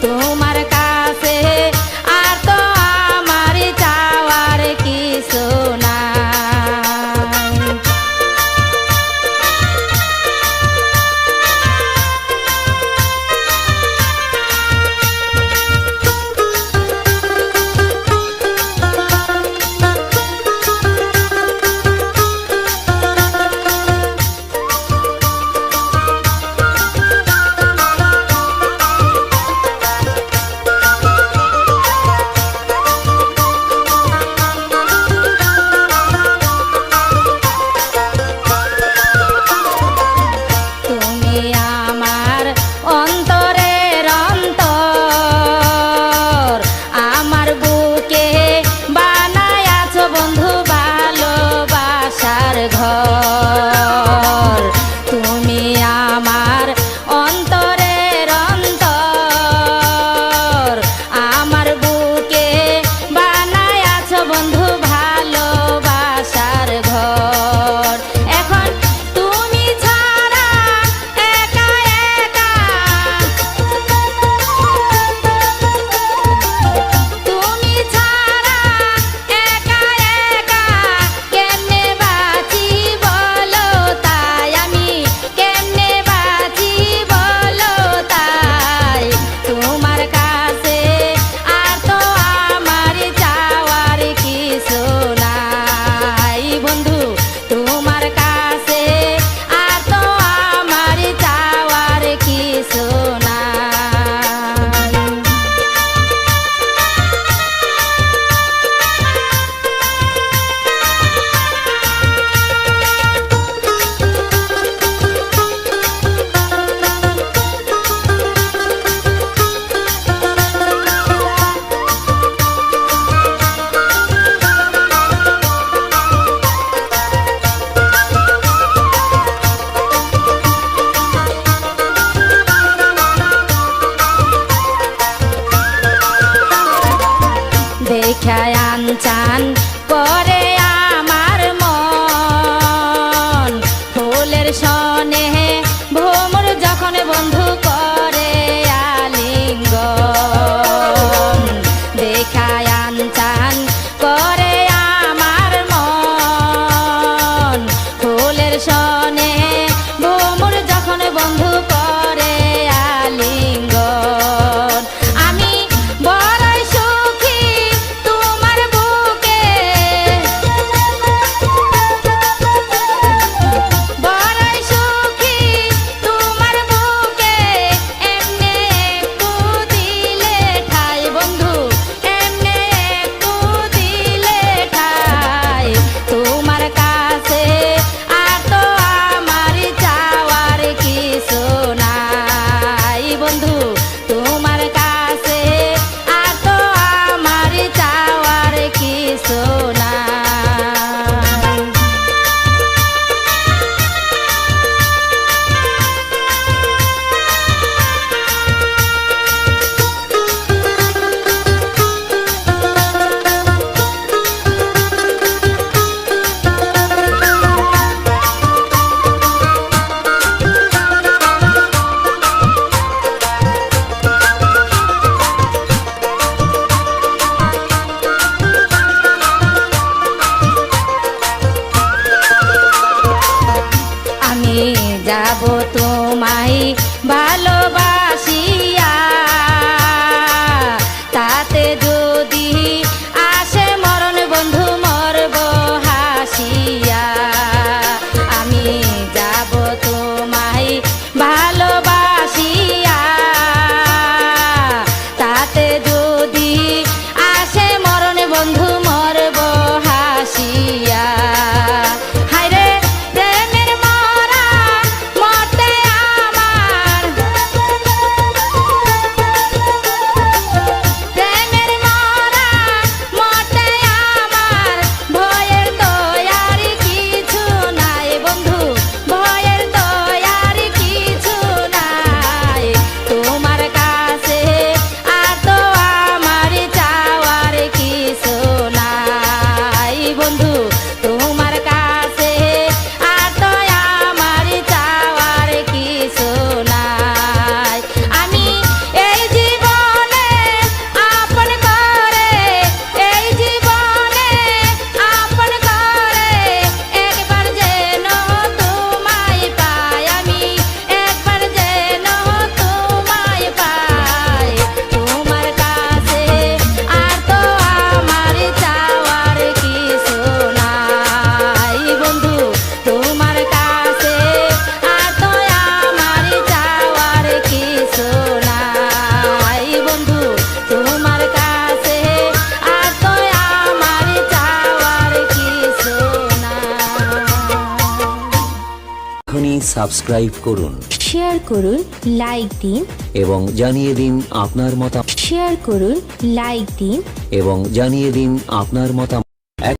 তোমার কাছে আর তো আমার চাওয়ার কিছু নাই। ঘর তুমি আমার অন্তরের অন্তর, আমার বুকে বানায় আছো বন্ধু ভালোবাসার ঘর। এখন তুমি ছাড়া একা একা, তুমি ছাড়া একা একা কেমনে বাঁচি বলো তাই, আমি কেমনে বাঁচি বলো তাই। তোমার কাছে আর তো আমার চাওয়ার কিছু নাই বন্ধু, তোমার কাছে আর তো আমার চাওয়ার কিছু নাই। দেখায় আনচান করে আমার মন, ফুলের সনে ভ্রমর যখন বন্ধু করে আলিঙ্গন। দেখায় আনচান করে আমার মন, ফুলের সনে ভ্রমর যখন বন্ধু করে আলিঙ্গন। আমি বড়ই সুখী তোমার বুকে, সাবস্ক্রাইব করুন শেয়ার করুন, লাইক দিন। এবং জানিয়ে দিন আপনার মতামত। শেয়ার করুন, লাইক দিন। এবং জানিয়ে দিন আপনার মতামত।